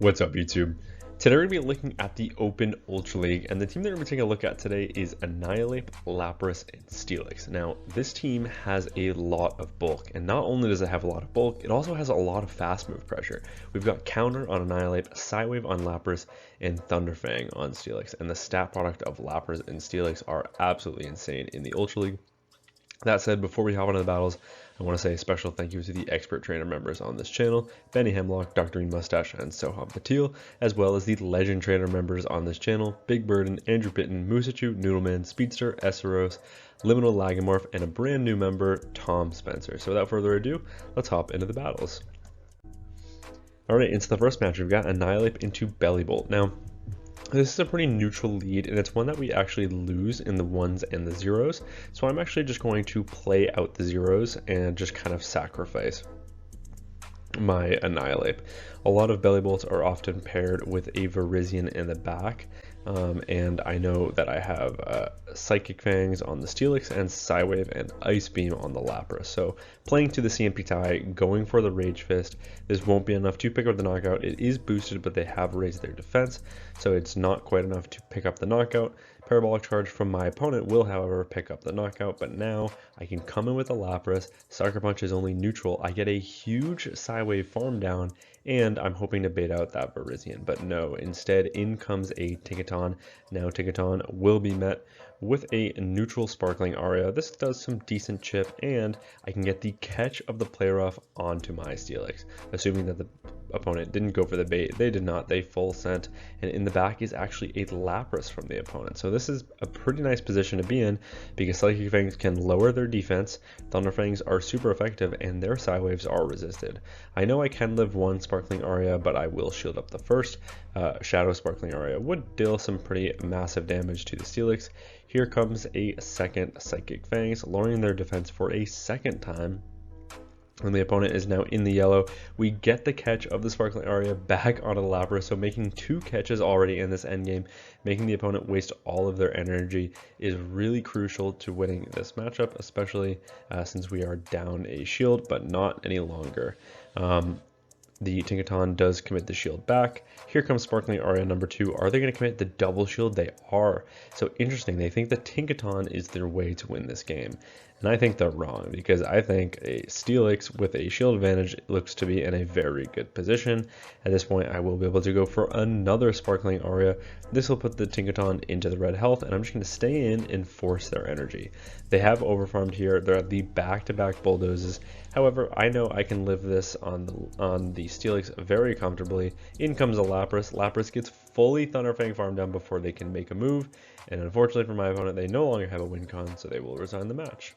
What's up, YouTube? Today we're going to be looking at the Open Ultra League, and the team that we're going to take a look at today is Annihilate, Lapras, and Steelix. Now, this team has a lot of bulk, and not only does it have a lot of bulk, it also has a lot of fast move pressure. We've got Counter on Annihilate, Psywave on Lapras, and Thunderfang on Steelix, and the stat product of Lapras and Steelix are absolutely insane in the Ultra League. That said, before we hop into the battles, I want to say a special thank you to the expert trainer members on this channel, Benny Hemlock, Dr. Green Mustache, and Soham Patil, as well as the legend trainer members on this channel, Big Burden, Andrew Pitten, Musachu, Noodleman, Speedster, Esseros, Liminal Lagomorph, and a brand new member, Tom Spencer. So without further ado, let's hop into the battles. Alright, into the first match, we've got Annihilate into Bellibolt. Now, this is a pretty neutral lead, and it's one that we actually lose in the ones and the zeros, so I'm actually just going to play out the zeros and just kind of sacrifice my Annihilate. A lot of Bellibolts are often paired with a Virizion in the back, and I know that I have Psychic Fangs on the Steelix and Psywave and Ice Beam on the Lapras. So playing to the CMP tie, going for the Rage Fist, this won't be enough to pick up the knockout. It is boosted, but they have raised their defense, so it's not quite enough to pick up the knockout. Parabolic Charge from my opponent will, however, pick up the knockout, but now I can come in with a Lapras. Sucker Punch is only neutral. I get a huge Psywave farm down, and I'm hoping to bait out that Virizion, but no, instead in comes a Tinkaton. Now Tinkaton will be met with a neutral Sparkling Aria. This does some decent chip, and I can get the catch of the Play Rough onto my Steelix, assuming that the opponent didn't go for the bait. They did not. They full sent, and in the back is actually a Lapras from the opponent. So this is a pretty nice position to be in, because Psychic Fangs can lower their defense, Thunderfangs are super effective, and their Psywaves are resisted. I know I can live one Sparkling Aria, but I will shield up the first. Shadow Sparkling Aria would deal some pretty massive damage to the Steelix. Here comes a second Psychic Fangs, lowering their defense for a second time. When the opponent is now in the yellow, we get the catch of the Sparkling Aria back onto the Lapras, so making two catches already in this endgame, making the opponent waste all of their energy, is really crucial to winning this matchup, especially since we are down a shield, but not any longer. The Tinkaton does commit the shield back. Here comes Sparkling Aria number 2. Are they going to commit the double shield? They are. So interesting. They think the Tinkaton is their way to win this game. And I think they're wrong, because I think a Steelix with a shield advantage looks to be in a very good position. At this point, I will be able to go for another Sparkling Aria. This will put the Tinkaton into the red health, and I'm just going to stay in and force their energy. They have overfarmed here. They're at the back-to-back bulldozes. However, I know I can live this on the Steelix very comfortably. In comes a Lapras. Lapras gets fully Thunderfang farmed down before they can make a move, and unfortunately for my opponent, they no longer have a win con, so they will resign the match.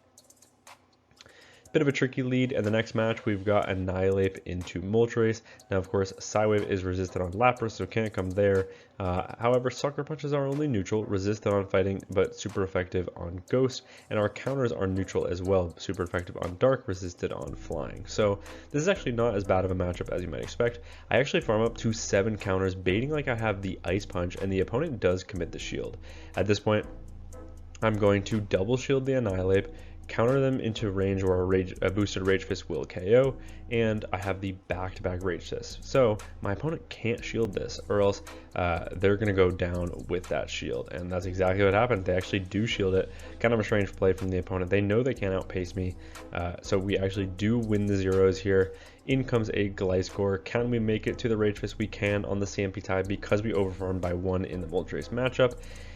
Bit of a tricky lead. In the next match, we've got Annihilate into Moltres. Now, of course, Psywave is resisted on Lapras, so can't come there. However, Sucker Punches are only neutral, resisted on fighting, but super effective on Ghost. And our counters are neutral as well, super effective on Dark, resisted on Flying. So this is actually not as bad of a matchup as you might expect. I actually farm up to 7 counters, baiting like I have the Ice Punch, and the opponent does commit the shield. At this point, I'm going to double shield the Annihilate, counter them into range where a boosted Rage Fist will KO, and I have the back-to-back Rage Fist. So my opponent can't shield this, or else they're going to go down with that shield, and that's exactly what happened. They actually do shield it. Kind of a strange play from the opponent. They know they can't outpace me, so we actually do win the zeros here. In comes a Gliscor. Can we make it to the Rage Fist? We can on the CMP tie, because we overfarmed by 1 in the Moltres matchup.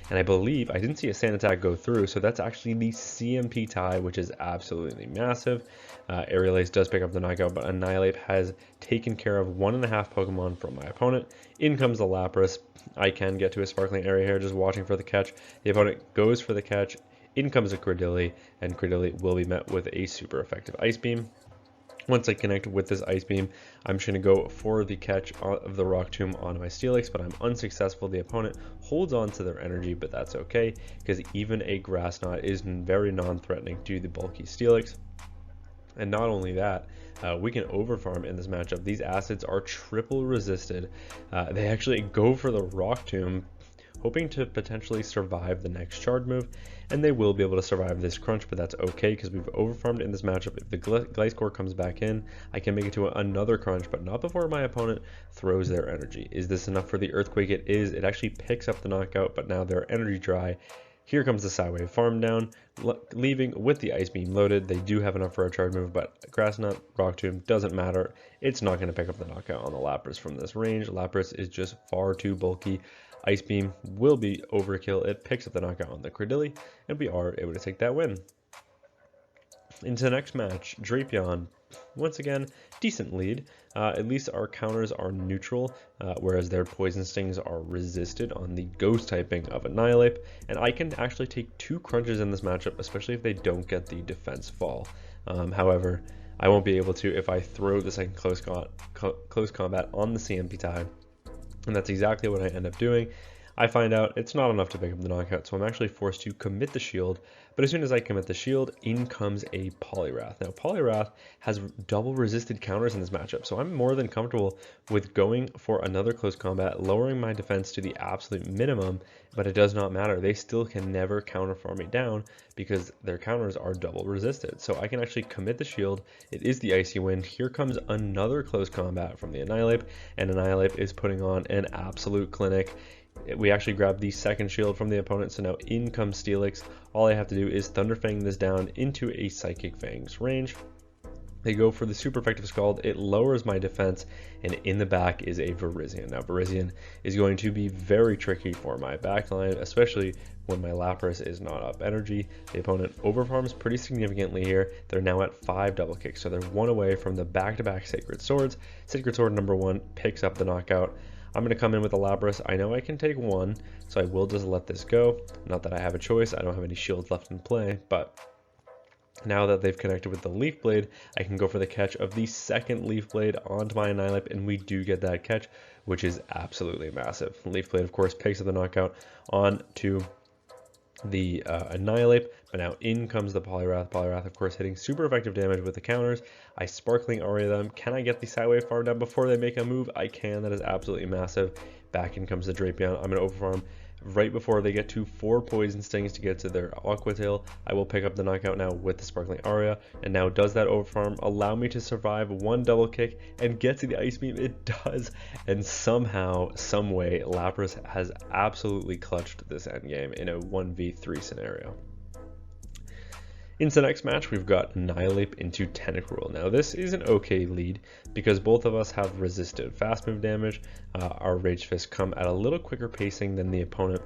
And I believe, I didn't see a Sand Attack go through, so that's actually the CMP tie, which is absolutely massive. Aerial Ace does pick up the knockout, but Annihilate has taken care of 1.5 Pokemon from my opponent. In comes the Lapras. I can get to a Sparkling Area here, just watching for the catch. The opponent goes for the catch. In comes a Credilli, and Credilli will be met with a super effective Ice Beam. Once I connect with this Ice Beam, I'm just going to go for the catch of the Rock Tomb onto my Steelix, but I'm unsuccessful. The opponent holds on to their energy, but that's okay, because even a Grass Knot is very non-threatening to the bulky Steelix. And not only that, we can overfarm in this matchup. These acids are triple resisted. They actually go for the Rock Tomb, hoping to potentially survive the next charge move, and they will be able to survive this crunch, but that's okay because we've overfarmed in this matchup. If the Gliscor comes back in, I can make it to another crunch, but not before my opponent throws their energy. Is this enough for the Earthquake? It is. It actually picks up the knockout, but now they're energy dry. Here comes the Psywave farm down, leaving with the Ice Beam loaded. They do have enough for a charge move, but Grass Knot, Rock Tomb doesn't matter. It's not going to pick up the knockout on the Lapras from this range. Lapras is just far too bulky. Ice Beam will be overkill. It picks up the knockout on the Credilli, and we are able to take that win. Into the next match, Drapion, once again, decent lead. At least our counters are neutral, whereas their Poison Stings are resisted on the Ghost typing of Annihilape, and I can actually take 2 crunches in this matchup, especially if they don't get the defense fall. However, I won't be able to if I throw the second close combat on the CMP tie, and that's exactly what I end up doing. I find out it's not enough to pick up the knockout, so I'm actually forced to commit the shield. But as soon as I commit the shield, in comes a Poliwrath. Now, Poliwrath has double resisted counters in this matchup, so I'm more than comfortable with going for another close combat, lowering my defense to the absolute minimum, but it does not matter. They still can never counter farm me down because their counters are double resisted. So I can actually commit the shield. It is the Icy Wind. Here comes another close combat from the Annihilape, and Annihilape is putting on an absolute clinic. We actually grab the second shield from the opponent, so now in comes Steelix. All I have to do is Thunder Fang this down into a Psychic Fang's range. They go for the super effective Scald. It lowers my defense, and in the back is a Virizion. Now Virizion is going to be very tricky for my backline, especially when my Lapras is not up energy. The opponent overfarms pretty significantly here. They're now at 5 double kicks, so they're 1 away from the back-to-back Sacred Swords. Sacred Sword number 1 picks up the knockout. I'm going to come in with a Lapras. I know I can take 1, so I will just let this go. Not that I have a choice. I don't have any shields left in play, but now that they've connected with the Leaf Blade, I can go for the catch of the second Leaf Blade onto my Annihilape, and we do get that catch, which is absolutely massive. Leaf Blade, of course, picks up the knockout onto the Annihilape, but now in comes the Poliwrath. Poliwrath, of course, hitting super effective damage with the counters. I Sparkling Aria them. Can I get the Psywave farm down before they make a move? I can. That is absolutely massive. Back in comes the Drapion. I'm going to overfarm right before they get to 4 Poison Stings to get to their Aqua Tail. I will pick up the knockout now with the Sparkling Aria, and now does that overfarm allow me to survive 1 double kick and get to the Ice Beam? It does, and somehow, someway, Lapras has absolutely clutched this endgame in a 1v3 scenario. Into the next match, we've got Annihilape into Tentacruel. Now, this is an okay lead because both of us have resisted fast move damage. Our Rage Fist come at a little quicker pacing than the opponent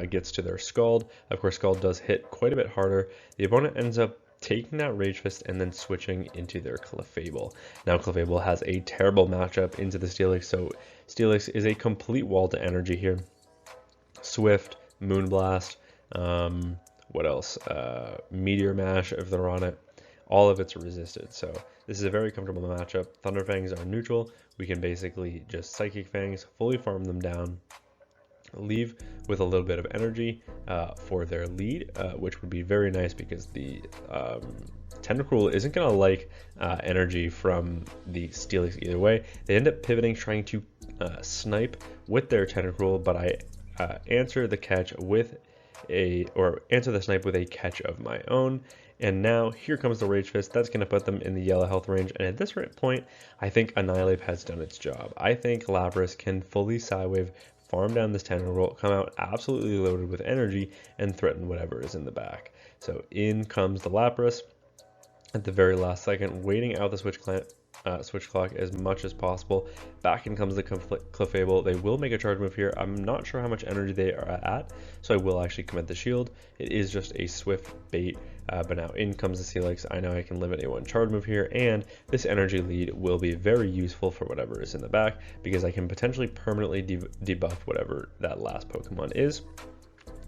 gets to their Scald. Of course, Scald does hit quite a bit harder. The opponent ends up taking that Rage Fist and then switching into their Clefable. Now, Clefable has a terrible matchup into the Steelix, so Steelix is a complete wall to energy here. Swift, Moonblast, what else? Meteor Mash if they're on it. All of it's resisted, so this is a very comfortable matchup. Thunder Fangs are neutral. We can basically just Psychic Fangs, fully farm them down, leave with a little bit of energy for their lead, which would be very nice because the Tentacruel isn't going to like energy from the Steelix either way. They end up pivoting, trying to snipe with their Tentacruel, but I answer the catch with answer the snipe with a catch of my own. And now here comes the Rage Fist. That's going to put them in the yellow health range, and at this point I think Annihilape has done its job. I think Lapras can fully Psywave, farm down this Tentacruel, come out absolutely loaded with energy, and threaten whatever is in the back. So in comes the Lapras at the very last second, waiting out the switch clock as much as possible. Back in comes the Clefable. They will make a charge move here. I'm not sure how much energy they are at, so I will actually commit the shield. It is just a swift bait, but now in comes the Steelix. I know I can limit a 1 charge move here, and this energy lead will be very useful for whatever is in the back because I can potentially permanently debuff whatever that last Pokemon is.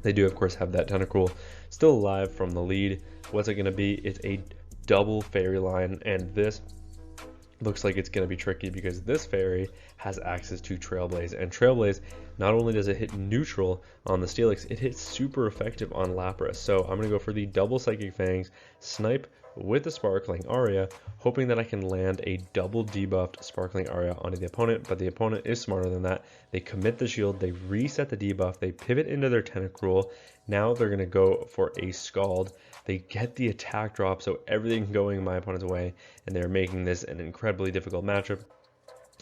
They do, of course, have that Tentacruel still alive from the lead. What's it going to be? It's a double Fairy line, and this looks like it's going to be tricky because this fairy has access to Trailblaze, and Trailblaze, not only does it hit neutral on the Steelix, it hits super effective on Lapras. So I'm going to go for the double Psychic Fangs, snipe with the Sparkling Aria, hoping that I can land a double debuffed Sparkling Aria onto the opponent, but the opponent is smarter than that. They commit the shield, they reset the debuff, they pivot into their Tentacruel. Now they're going to go for a Scald. They get the attack drop, so everything going my opponent's way, and they're making this an incredibly difficult matchup.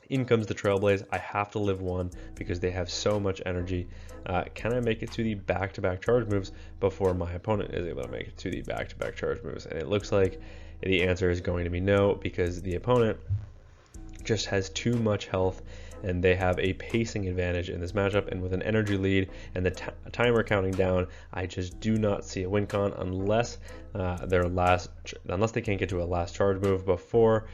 In comes the Trailblaze. I have to live one because they have so much energy. Can I make it to the back-to-back charge moves before my opponent is able to make it to the back-to-back charge moves? And it looks like the answer is going to be no, because the opponent just has too much health and they have a pacing advantage in this matchup, and with an energy lead and the timer counting down, I just do not see a win con unless unless they can't get to a last charge move before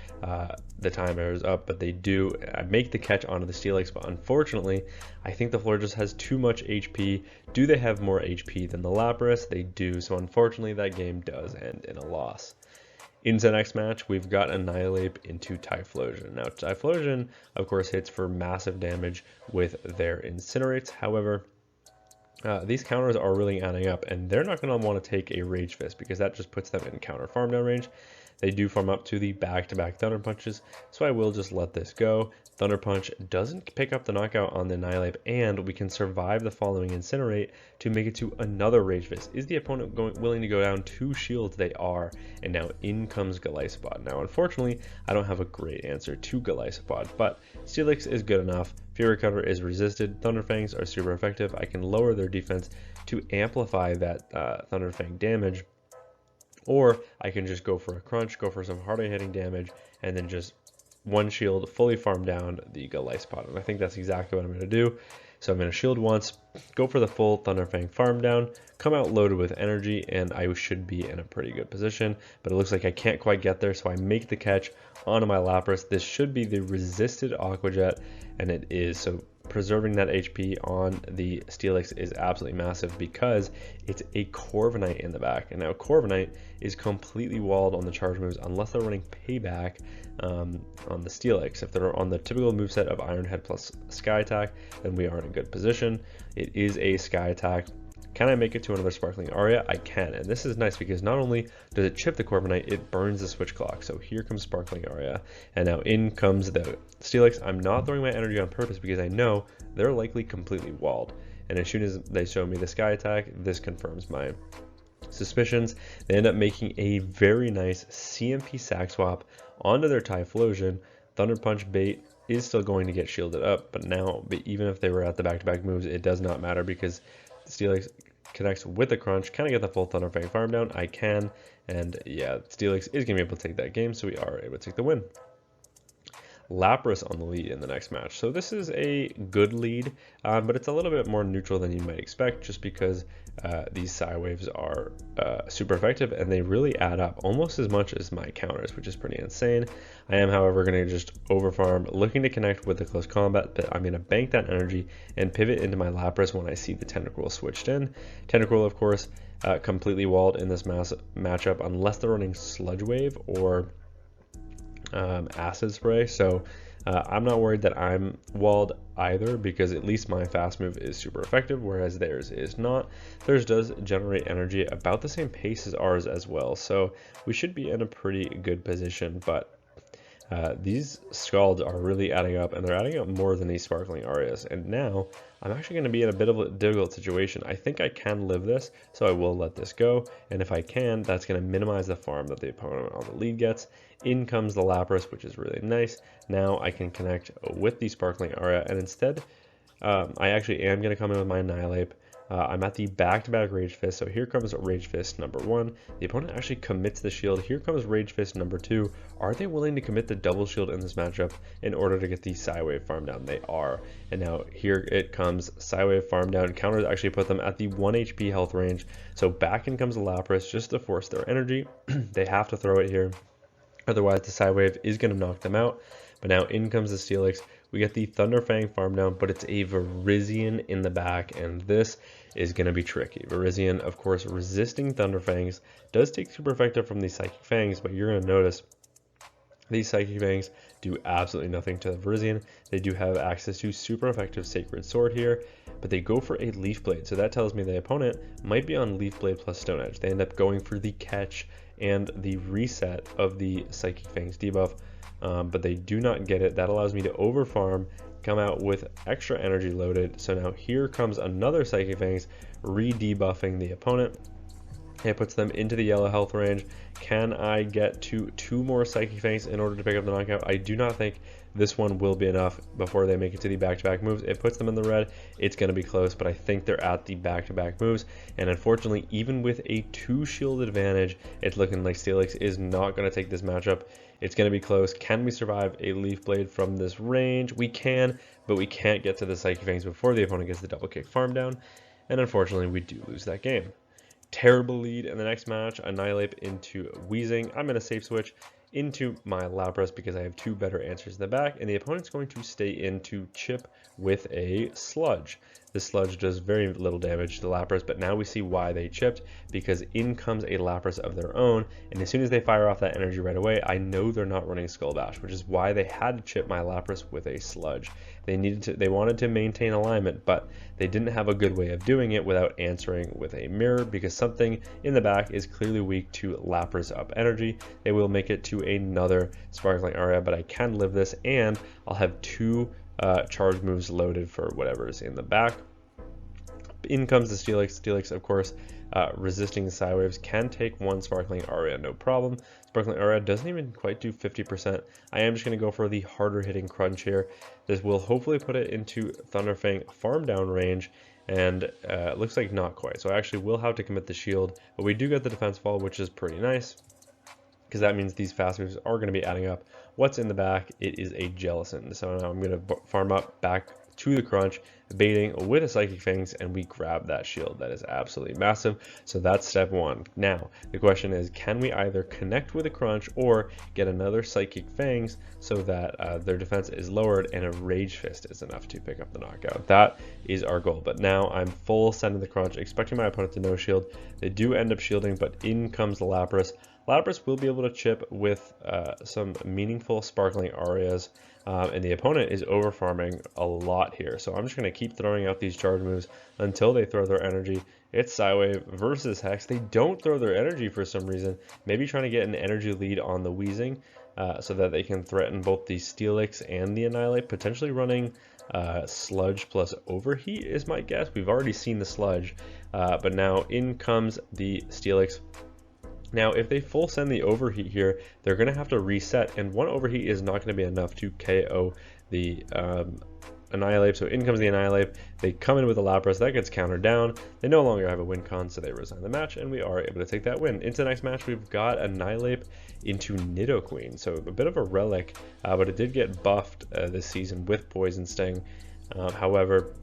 the timer is up. But they do make the catch onto the Steelix, but unfortunately I think the floor just has too much HP. Do they have more HP than the Lapras? They do, so unfortunately that game does end in a loss. Into the next match, we've got Annihilate into Typhlosion. Now, Typhlosion, of course, hits for massive damage with their Incinerates. However, these counters are really adding up, and they're not going to want to take a Rage Fist because that just puts them in counter farm down range. They do farm up to the back-to-back Thunder Punches, so I will just let this go. Thunder Punch doesn't pick up the knockout on the Annihilate, and we can survive the following Incinerate to make it to another Rage Fist. Is the opponent willing to go down 2 shields? They are, and now in comes Golisopod. Now, unfortunately, I don't have a great answer to Golisopod, but Steelix is good enough. Fury Cutter is resisted. Thunder Fangs are super effective. I can lower their defense to amplify that Thunder Fang damage, or I can just go for a crunch, go for some hard hitting damage, and then just one shield fully farm down the Golisopod. And I think that's exactly what I'm going to do. So I'm going to shield once, go for the full Thunder Fang farm down, come out loaded with energy, and I should be in a pretty good position. But it looks like I can't quite get there, so I make the catch onto my Lapras. This should be the resisted Aqua Jet, and it is. So preserving that HP on the Steelix is absolutely massive because it's a Corviknight in the back. And now Corviknight is completely walled on the charge moves unless they're running Payback on the Steelix. If they're on the typical moveset of Iron Head plus Sky Attack, then we are in a good position. It is a Sky Attack. Can I make it to another Sparkling Aria? I can, and this is nice because not only does it chip the Corviknight, it burns the Switch Clock. So here comes Sparkling Aria, and now in comes the Steelix. I'm not throwing my energy on purpose because I know they're likely completely walled, and as soon as they show me the Sky Attack, this confirms my suspicions. They end up making a very nice CMP sack swap onto their Typhlosion. Thunder Punch bait is still going to get shielded up, but now, even if they were at the back-to-back moves, it does not matter because the Steelix connects with the crunch. Can I get the full Thunder Fang farm down? I can, and yeah, Steelix is going to be able to take that game, so we are able to take the win. Lapras on the lead in the next match. So this is a good lead, but it's a little bit more neutral than you might expect just because these Psy Waves are super effective and they really add up almost as much as my counters, which is pretty insane. I am, however, going to just overfarm, looking to connect with the close combat, but I'm going to bank that energy and pivot into my Lapras when I see the Tentacruel switched in. Tentacruel, of course, completely walled in this matchup unless they're running Sludge Wave or Acid Spray, so I'm not worried that I'm walled either because at least my fast move is super effective, whereas theirs is not. Theirs does generate energy about the same pace as ours as well, so we should be in a pretty good position, but these Scalds are really adding up, and they're adding up more than these Sparkling Arias, and now I'm actually going to be in a bit of a difficult situation. I think I can live this, so I will let this go, and if I can, that's going to minimize the farm that the opponent on the lead gets. In comes the Lapras, which is really nice. Now I can connect with the Sparkling Aria, and instead, I actually am going to come in with my Annihilate. I'm at the back-to-back Rage Fist, so here comes Rage Fist number 1. The opponent actually commits the shield. Here comes Rage Fist number 2. Are they willing to commit the double shield in this matchup in order to get the Psy Wave farm down? They are. And now here it comes, Psy Wave farm down. Counters actually put them at the 1 HP health range. So back in comes the Lapras just to force their energy. They have to throw it here. Otherwise, the Psy Wave is going to knock them out. But now in comes the Steelix. We get the Thunder Fang farm down, but it's a Virizion in the back, and this is going to be tricky. Virizion, of course, resisting Thunder Fangs, does take super effective from these Psychic Fangs, but you're going to notice these Psychic Fangs do absolutely nothing to the Virizion. They do have access to super effective Sacred Sword here, but they go for a Leaf Blade, so that tells me the opponent might be on Leaf Blade plus Stone Edge. They end up going for the catch and the reset of the Psychic Fangs debuff, but they do not get it. That allows me to overfarm, come out with extra energy loaded. So now here comes another Psychic Fangs, re-debuffing the opponent. It puts them into the yellow health range. Can I get to 2 more Psychic Fangs in order to pick up the knockout? I do not think this one will be enough before they make it to the back-to-back moves. It puts them in the red. It's going to be close, but I think they're at the back-to-back moves. And unfortunately, even with a 2 shield advantage, it's looking like Steelix is not going to take this matchup. It's going to be close. Can we survive a Leaf Blade from this range? We can, but we can't get to the Psychic Fangs before the opponent gets the double kick farm down. And unfortunately, we do lose that game. Terrible lead in the next match. Annihilate into Weezing. I'm going to safe switch into my Lapras because I have 2 better answers in the back, and the opponent's going to stay in to chip with a Sludge. The Sludge does very little damage to the Lapras, but now we see why they chipped, because in comes a Lapras of their own, and as soon as they fire off that energy right away, I know they're not running Skull Bash, which is why they had to chip my Lapras with a Sludge. They wanted to maintain alignment, but they didn't have a good way of doing it without answering with a mirror, because something in the back is clearly weak to Lapras up energy. They will make it to another Sparkling Aria, but I can live this, and I'll have 2 charge moves loaded for whatever is in the back. In comes the Steelix. Steelix, of course, resisting the Psy Waves, can take 1 Sparkling Aria, no problem. Sparkling Aria doesn't even quite do 50%. I am just going to go for the harder hitting Crunch here. This will hopefully put it into Thunderfang farm down range, and looks like not quite. So I actually will have to commit the shield, but we do get the defense fall, which is pretty nice, because that means these fast moves are going to be adding up. What's in the back? It is a Jellicent. So now I'm going to farm up back to the Crunch, baiting with a Psychic Fangs, and we grab that shield. That is absolutely massive. So that's step 1. Now, the question is, can we either connect with a Crunch or get another Psychic Fangs so that their defense is lowered and a Rage Fist is enough to pick up the knockout? That is our goal. But now I'm full sending the Crunch, expecting my opponent to no shield. They do end up shielding, but in comes the Lapras. Lapras will be able to chip with some meaningful Sparkling Arias, and the opponent is over farming a lot here. So I'm just going to keep throwing out these charge moves until they throw their energy. It's Psywave versus Hex. They don't throw their energy for some reason. Maybe trying to get an energy lead on the Weezing so that they can threaten both the Steelix and the Annihilate. Potentially running Sludge plus Overheat is my guess. We've already seen the Sludge, but now in comes the Steelix. Now, if they full send the Overheat here, they're going to have to reset, and 1 Overheat is not going to be enough to KO the Annihilate. So in comes the Annihilate. They come in with a Lapras. That gets countered down. They no longer have a win con, so they resign the match, and we are able to take that win. Into the next match, we've got Annihilate into Nidoqueen. So a bit of a relic, but it did get buffed this season with Poison Sting. However,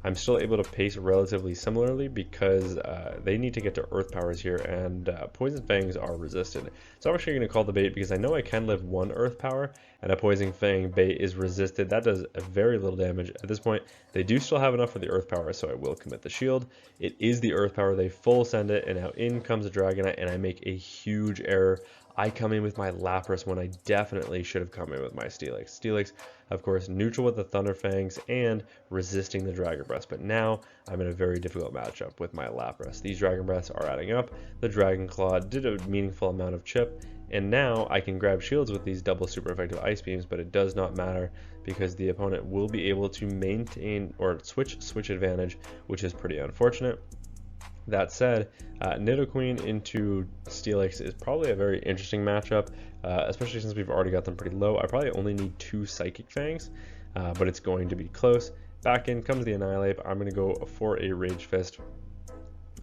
I'm still able to pace relatively similarly because they need to get to Earth Powers here, and Poison Fangs are resisted. So I'm actually going to call the bait because I know I can live 1 Earth Power, and a Poison Fang bait is resisted. That does very little damage. At this point, they do still have enough for the Earth Power, so I will commit the shield. It is the Earth Power. They full send it, and now in comes a Dragonite, and I make a huge error. I come in with my Lapras when I definitely should have come in with my Steelix. Steelix, of course, neutral with the Thunder Fangs and resisting the Dragon Breath, but now I'm in a very difficult matchup with my Lapras. These Dragon Breaths are adding up. The Dragon Claw did a meaningful amount of chip, and now I can grab shields with these double super effective Ice Beams, but it does not matter because the opponent will be able to maintain or switch advantage, which is pretty unfortunate. That said, Nidoqueen into Steelix is probably a very interesting matchup, especially since we've already got them pretty low. I probably only need 2 Psychic Fangs, but it's going to be close. Back in comes the Annihilate. I'm going to go for a Rage Fist,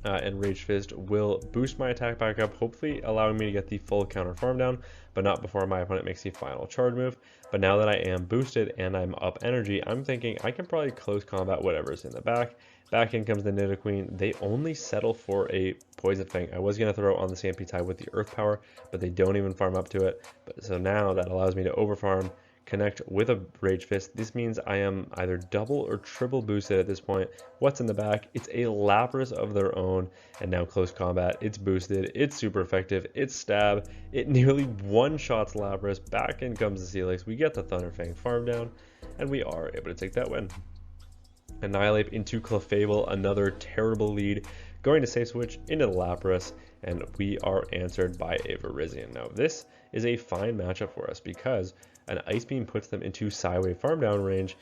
and Rage Fist will boost my attack back up, hopefully allowing me to get the full counter farm down, but not before my opponent makes the final charge move. But now that I am boosted and I'm up energy, I'm thinking I can probably close combat whatever's in the back. Back in comes the Nidoqueen. They only settle for a Poison Fang. I was going to throw on the Stampede Tide with the Earth Power, but they don't even farm up to it. So now that allows me to overfarm, connect with a Rage Fist. This means I am either double or triple boosted at this point. What's in the back? It's a Lapras of their own, and now close combat. It's boosted, it's super effective, it's stab, it nearly one-shots Lapras. Back in comes the Steelix. We get the Thunderfang farm down, and we are able to take that win. Annihilate into Clefable, another terrible lead. going to safe switch into the Lapras, and we are answered by a Weezing. Now this is a fine matchup for us because an Ice Beam puts them into Psywave farm down range,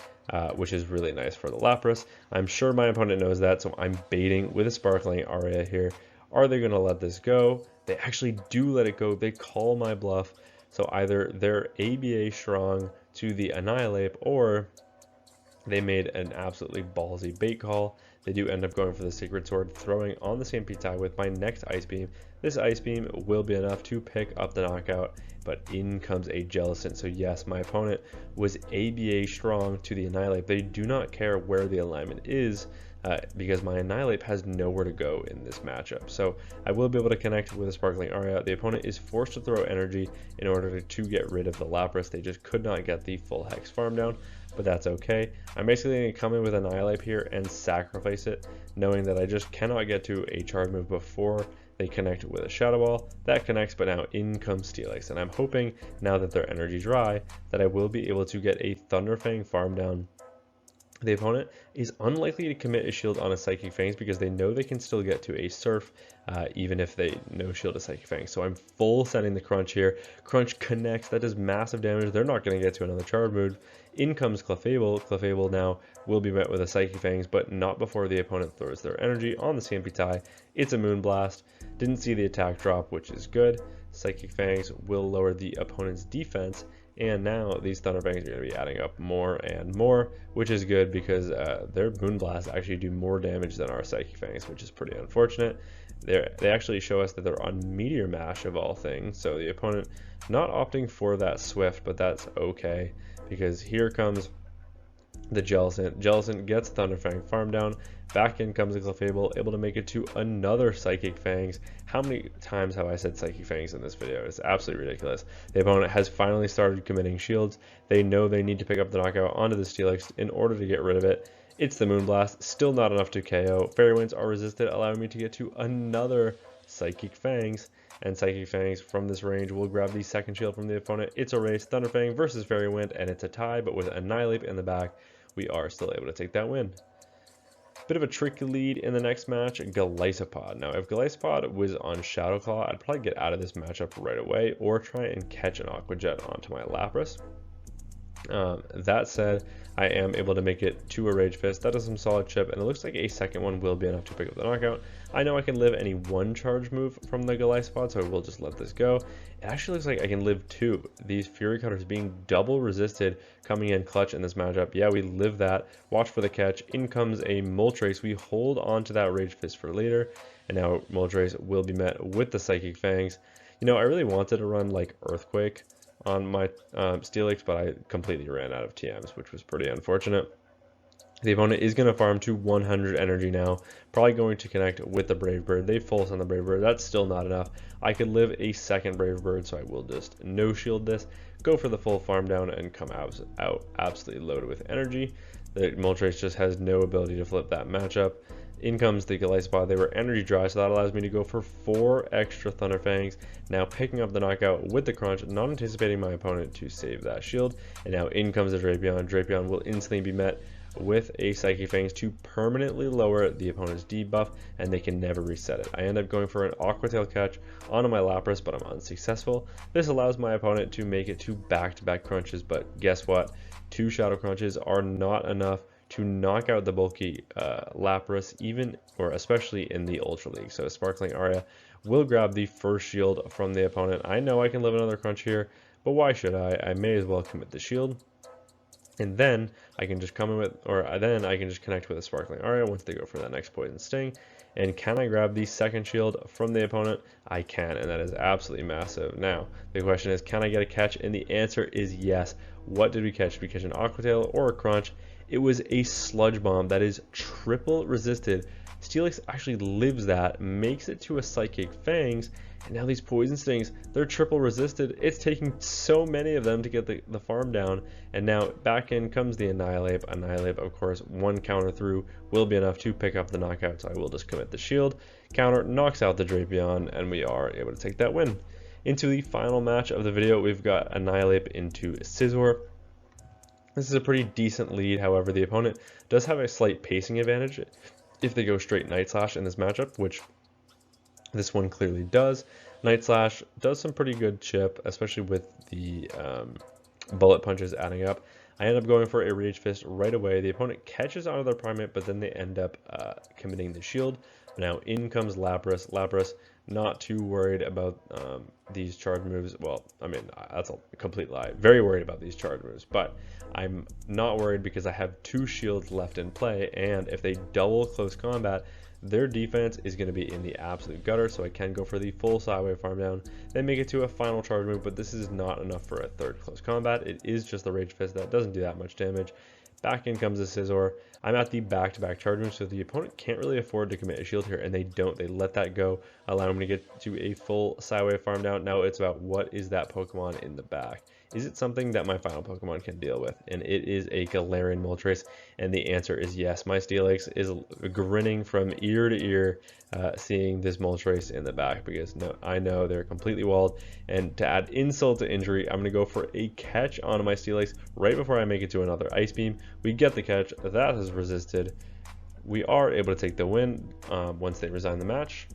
which is really nice for the Lapras. I'm sure my opponent knows that, so I'm baiting with a Sparkling Aria here. Are they going to let this go? They actually do let it go. They call my bluff. So either they're ABA strong to the Annihilate, or they made an absolutely ballsy bait call. They do end up going for the Sacred Sword, throwing on the same tie with my next Ice Beam. This Ice Beam will be enough to pick up the knockout, but in comes a Jellicent. So yes, my opponent was ABA strong to the Annihilate. They do not care where the alignment is, because my Annihilate has nowhere to go in this matchup. So I will be able to connect with a Sparkling Aria. The opponent is forced to throw energy in order to get rid of the Lapras. They just could not get the full Hex farm down, but that's okay. I'm basically going to come in with Annihilate here and sacrifice it, knowing that I just cannot get to a charge move before they connect with a Shadow Ball. That connects, but now in comes Steelix, and I'm hoping now that they're energy dry that I will be able to get a Thunderfang farm down. The opponent is unlikely to commit a shield on a Psychic Fangs because they know they can still get to a Surf, even if they no shield a Psychic Fangs. So I'm full sending the Crunch here. Crunch connects. That does massive damage. They're not going to get to another charge move. In comes Clefable. Clefable now will be met with a Psychic Fangs, but not before the opponent throws their energy on the CMP tie. It's a Moonblast. Didn't see the attack drop, which is good. Psychic Fangs will lower the opponent's defense, and now these Thunderfangs are going to be adding up more and more, which is good because their Moonblast actually do more damage than our Psychic Fangs, which is pretty unfortunate. They actually show us that they're on Meteor Mash of all things, so the opponent not opting for that Swift, but that's okay because here comes the Jellicent. Jellicent gets Thunderfang farm down. Back in comes the Clefable, able to make it to another Psychic Fangs. How many times have I said Psychic Fangs in this video? It's absolutely ridiculous. The opponent has finally started committing shields. They know they need to pick up the knockout onto the Steelix in order to get rid of it. It's the Moonblast, still not enough to KO. Fairy Winds are resisted, allowing me to get to another Psychic Fangs. And Psychic Fangs from this range will grab the second shield from the opponent. It's a race, Thunderfang versus Fairy Wind, and it's a tie, but with Annihilate in the back, we are still able to take that win. Bit of a tricky lead in the next match, Golisopod. Now, if Golisopod was on Shadow Claw, I'd probably get out of this matchup right away or try and catch an Aqua Jet onto my Lapras. That said, I am able to make it to a Rage Fist. That does some solid chip, and it looks like a second one will be enough to pick up the knockout. I know I can live any one charge move from the Golisopod, so I will just let this go. It actually looks like I can live two. These Fury Cutters being double resisted coming in clutch in this matchup. Yeah, we live that. Watch for the catch. In comes a Moltres. We hold on to that Rage Fist for later, and now Moltres will be met with the Psychic Fangs. You know, I really wanted to run like Earthquake on my Steelix, but I completely ran out of TMs, which was pretty unfortunate. The opponent is going to farm to 100 energy now, probably going to connect with the Brave Bird. They full on the Brave Bird. That's still not enough. I could live a second Brave Bird, so I will just no shield this, go for the full farm down, and come out absolutely loaded with energy. The Moltres just has no ability to flip that matchup. In comes the Golisopod. They were energy dry, so that allows me to go for 4 extra Thunderfangs. Now picking up the knockout with the Crunch, not anticipating my opponent to save that shield. And now in comes the Drapion. Drapion will instantly be met with a Psychic Fangs to permanently lower the opponent's debuff, and they can never reset it. I end up going for an Aqua Tail catch onto my Lapras, but I'm unsuccessful. This allows my opponent to make it to back-to-back crunches, but guess what? 2 Shadow Crunches are not enough to knock out the bulky Lapras, even or especially in the Ultra League. So Sparkling Aria will grab the first shield from the opponent. I know I can live another crunch here, but why should I? I may as well commit the shield. And then I can just come in with, or then I can just connect with a Sparkling Aria once they go for that next Poison Sting. And can I grab the second shield from the opponent? I can, and that is absolutely massive. Now, the question is, can I get a catch? And the answer is yes. What did we catch? Did we catch an Aqua Tail or a Crunch? It was a Sludge Bomb that is triple resisted. Steelix actually lives that, makes it to a Psychic Fangs, and now these Poison Stings, they're triple resisted. It's taking so many of them to get the farm down, and now back in comes the Annihilate. Annihilate, of course, 1 counter through will be enough to pick up the knockout, so I will just commit the shield. Counter knocks out the Drapion, and we are able to take that win. Into the final match of the video, we've got Annihilate into Scizor. This is a pretty decent lead, however, the opponent does have a slight pacing advantage. if they go straight Night Slash in this matchup, which this one clearly does. Night Slash does some pretty good chip, especially with the bullet punches adding up. I end up going for a Rage Fist right away. The opponent catches onto their Primate, but then they end up committing the shield. Now in comes Lapras. Lapras, not too worried about these charge moves. Well, I mean, that's a complete lie. Very worried about these charge moves, but I'm not worried because I have 2 shields left in play, and if they double close combat, their defense is going to be in the absolute gutter, so I can go for the full sideway farm down, then make it to a final charge move, but this is not enough for a third close combat. It is just the Rage Fist that doesn't do that much damage. Back in comes the Scizor. I'm at the back-to-back charge move, so the opponent can't really afford to commit a shield here, and they don't. They let that go, allowing me to get to a full sideway farm down. Now it's about what is that Pokemon in the back. Is it something that my final Pokemon can deal with? And it is a Galarian Moltres, and the answer is yes. My Steelix is grinning from ear to ear seeing this Moltres in the back, because I know they're completely walled, and to add insult to injury, I'm going to go for a catch onto my Steelix right before I make it to another Ice Beam. We get the catch. That has resisted. We are able to take the win once they resign the match.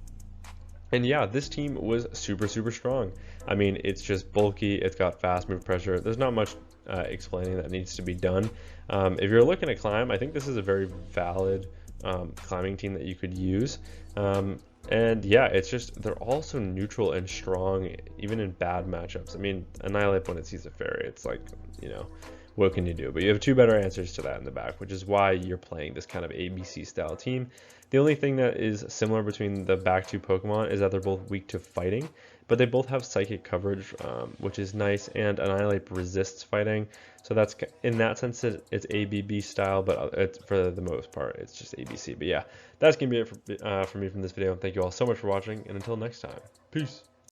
And yeah, this team was super strong. I mean, it's just bulky, it's got fast move pressure. There's not much explaining that needs to be done. If you're looking at climb, I think this is a very valid climbing team that you could use. And yeah, it's just, they're all so neutral and strong, even in bad matchups. I mean, Annihilate when it sees a fairy, it's like, you know, what can you do? But you have 2 better answers to that in the back, which is why you're playing this kind of ABC style team. The only thing that is similar between the back 2 Pokemon is that they're both weak to fighting, but they both have psychic coverage, which is nice, and Annihilate resists fighting. So that's, in that sense, it's ABB style, but it's, for the most part, it's just ABC. But yeah, that's going to be it for me from this video. Thank you all so much for watching, and until next time, peace.